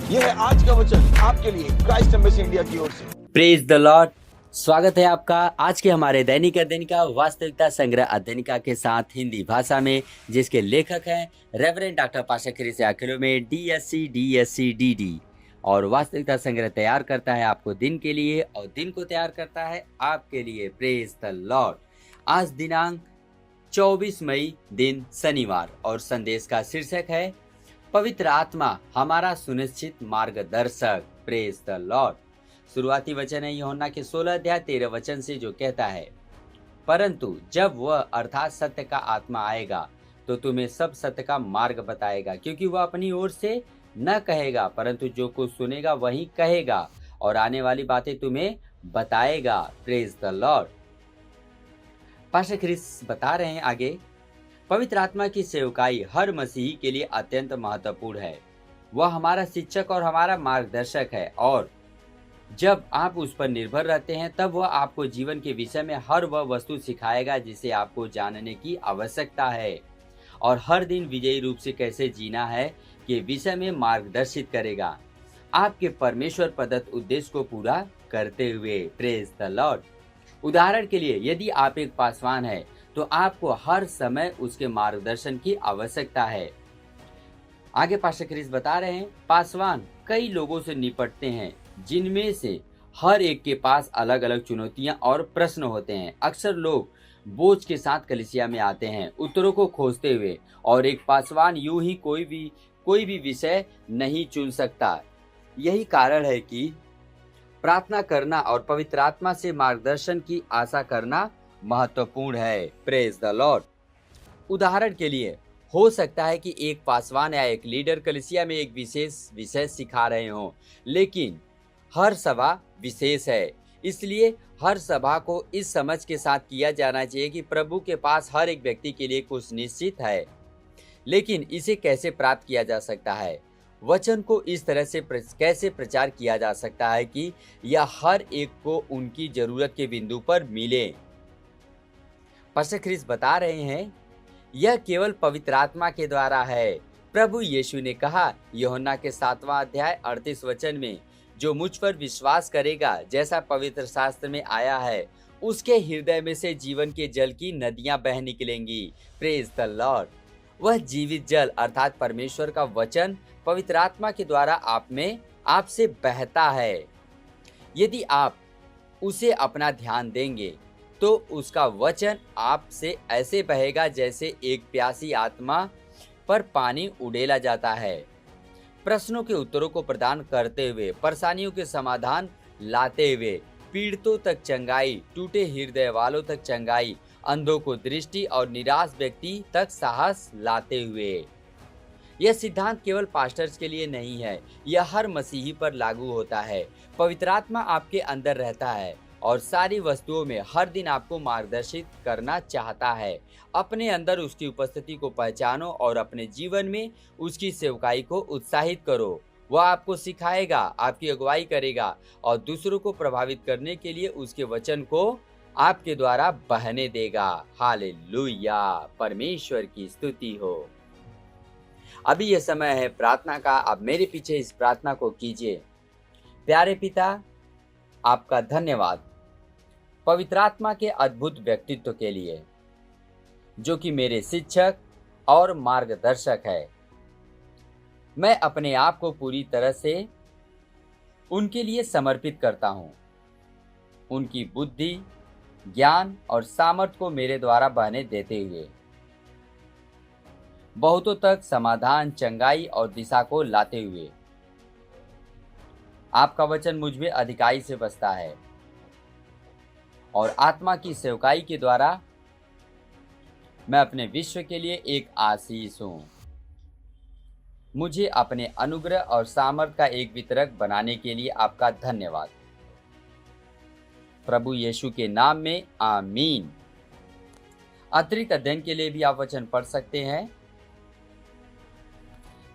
यह है आज का वचन आपके लिए क्राइस्ट एम्बेसी इंडिया की ओर से। Praise the Lord. स्वागत है आपका आज के हमारे दैनिक अध्ययनिका वास्तविकता संग्रह अध्ययनिका के साथ हिंदी भाषा में, जिसके लेखक हैं रेवरेंड डॉक्टर पाशा क्रिस याकिलो में DSc DD। और वास्तविकता संग्रह तैयार करता है आपको दिन के लिए और दिन को तैयार करता है आपके लिए। Praise the Lord. आज दिनांक 24 मई दिन शनिवार और संदेश का शीर्षक है पवित्र आत्मा हमारा सुनिश्चित मार्गदर्शक। Praise the Lord. शुरुआती वचन है यूहन्ना के 16 अध्याय 13 वचन से, जो कहता है, परंतु जब वह अर्थात सत्य का आत्मा आएगा तो तुम्हें सब सत्य का मार्ग बताएगा, क्योंकि वह अपनी ओर से न कहेगा, परंतु जो कुछ सुनेगा वही कहेगा और आने वाली बातें तुम्हें बताएगा। Praise the Lord. Pastor Chris बता रहे हैं आगे, पवित्र आत्मा की सेवकाई हर मसीही के लिए अत्यंत महत्वपूर्ण है। वह हमारा शिक्षक और हमारा मार्गदर्शक है, और जब आप उस पर निर्भर रहते हैं तब वह आपको जीवन के विषय में हर वह वस्तु सिखाएगा जिसे आपको जानने की आवश्यकता है, और हर दिन विजयी रूप से कैसे जीना है के विषय में मार्गदर्शित करेगा, आपके परमेश्वर प्रदत्त उद्देश्य को पूरा करते हुए। Praise the Lord. उदाहरण के लिए, यदि आप एक पासवान हैं तो आपको हर समय उसके मार्गदर्शन की आवश्यकता है। आगे पास्टर क्रिस बता रहे हैं, पासवान कई लोगों से निपटते हैं जिनमें से हर एक के पास अलग अलग चुनौतियां और प्रश्न होते हैं। अक्सर लोग बोझ के साथ कलीसिया में आते हैं उत्तरों को खोजते हुए, और एक पासवान यूं ही कोई भी विषय नहीं चुन सकता। यही कारण है कि प्रार्थना करना और पवित्र आत्मा से मार्गदर्शन की आशा करना महत्वपूर्ण है। Praise the Lord. उदाहरण के लिए, हो सकता है कि एक पासवान या एक लीडर कलीसिया में एक विशेष विषय सिखा रहे हों, लेकिन हर सभा विशेष है, इसलिए हर सभा को इस समझ के साथ किया जाना चाहिए कि प्रभु के पास हर एक व्यक्ति के लिए कुछ निश्चित है। लेकिन इसे कैसे प्राप्त किया जा सकता है? वचन को इस तरह से कैसे प्रचार किया जा सकता है कि यह हर एक को उनकी जरूरत के बिंदु पर मिले? पास्टर क्रिस बता रहे हैं, यह केवल पवित्र आत्मा के द्वारा है। प्रभु यीशु ने कहा यूहन्ना के 7वां अध्याय 38 वचन में, जो मुझ पर विश्वास करेगा, जैसा पवित्र शास्त्र में आया है, उसके हृदय में से जीवन के जल की नदियां बह निकलेंगी। Praise the Lord. वह जीवित जल अर्थात परमेश्वर का वचन पवित्र आत्मा के द्वारा आपसे बहता है। यदि आप उसे अपना ध्यान देंगे तो उसका वचन आपसे ऐसे बहेगा जैसे एक प्यासी आत्मा पर पानी उड़ेला जाता है। प्रश्नों के उत्तरों को प्रदान करते हुए, परेशानियों के समाधान लाते हुए, पीड़ितों तक चंगाई, टूटे हृदय वालों तक चंगाई, अंधों को दृष्टि और निराश व्यक्ति तक साहस लाते हुए। यह सिद्धांत केवल पास्टर्स के लिए नहीं है, यह हर मसीही पर लागू होता है। पवित्र आत्मा आपके अंदर रहता है और सारी वस्तुओं में हर दिन आपको मार्गदर्शित करना चाहता है। अपने अंदर उसकी उपस्थिति को पहचानो और अपने जीवन में उसकी सेवकाई को उत्साहित करो। वह आपको सिखाएगा, आपकी अगुवाई करेगा और दूसरों को प्रभावित करने के लिए उसके वचन को आपके द्वारा बहने देगा। हालेलुया, परमेश्वर की स्तुति हो। अभी यह समय है प्रार्थना का। आप मेरे पीछे इस प्रार्थना को कीजिए। प्यारे पिता, आपका धन्यवाद पवित्र आत्मा के अद्भुत व्यक्तित्व के लिए, जो कि मेरे शिक्षक और मार्गदर्शक है। मैं अपने आप को पूरी तरह से उनके लिए समर्पित करता हूँ। उनकी बुद्धि, ज्ञान और सामर्थ्य को मेरे द्वारा बहने देते हुए बहुतों तक समाधान, चंगाई और दिशा को लाते हुए आपका वचन मुझ में अधिकाई से बसता है, और आत्मा की सेवकाई के द्वारा मैं अपने विश्व के लिए एक आशीष हूँ। मुझे अपने अनुग्रह और सामर्थ्य का एक वितरक बनाने के लिए आपका धन्यवाद। प्रभु यीशु के नाम में आमीन। अतिरिक्त अध्ययन के लिए भी आप वचन पढ़ सकते हैं।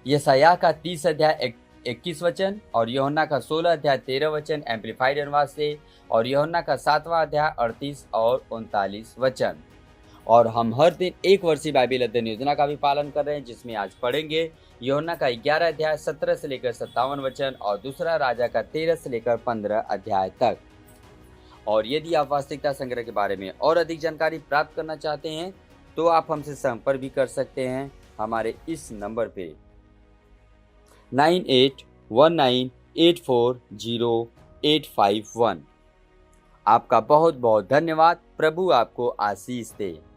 यशायाह का 30 अध्याय 21 वचन और यूहन्ना का 16 अध्याय 13 वचन एम्पलीफाइड अनुवाद से, और यूहन्ना का 7वां अध्याय 38 और 39 वचन। और हम हर दिन एक वर्षीय बाइबल अध्ययन योजना का भी पालन कर रहे हैं, जिसमें आज पढ़ेंगे यूहन्ना का 11 अध्याय 17 से लेकर 57 वचन और दूसरा राजा का 13 से लेकर 15 अध्याय तक। और यदि आप वास्तविकता संग्रह के बारे में और अधिक जानकारी प्राप्त करना चाहते हैं तो आप हमसे संपर्क भी कर सकते हैं हमारे इस नंबर पे 9819840851। आपका बहुत बहुत धन्यवाद। प्रभु आपको आशीष दे।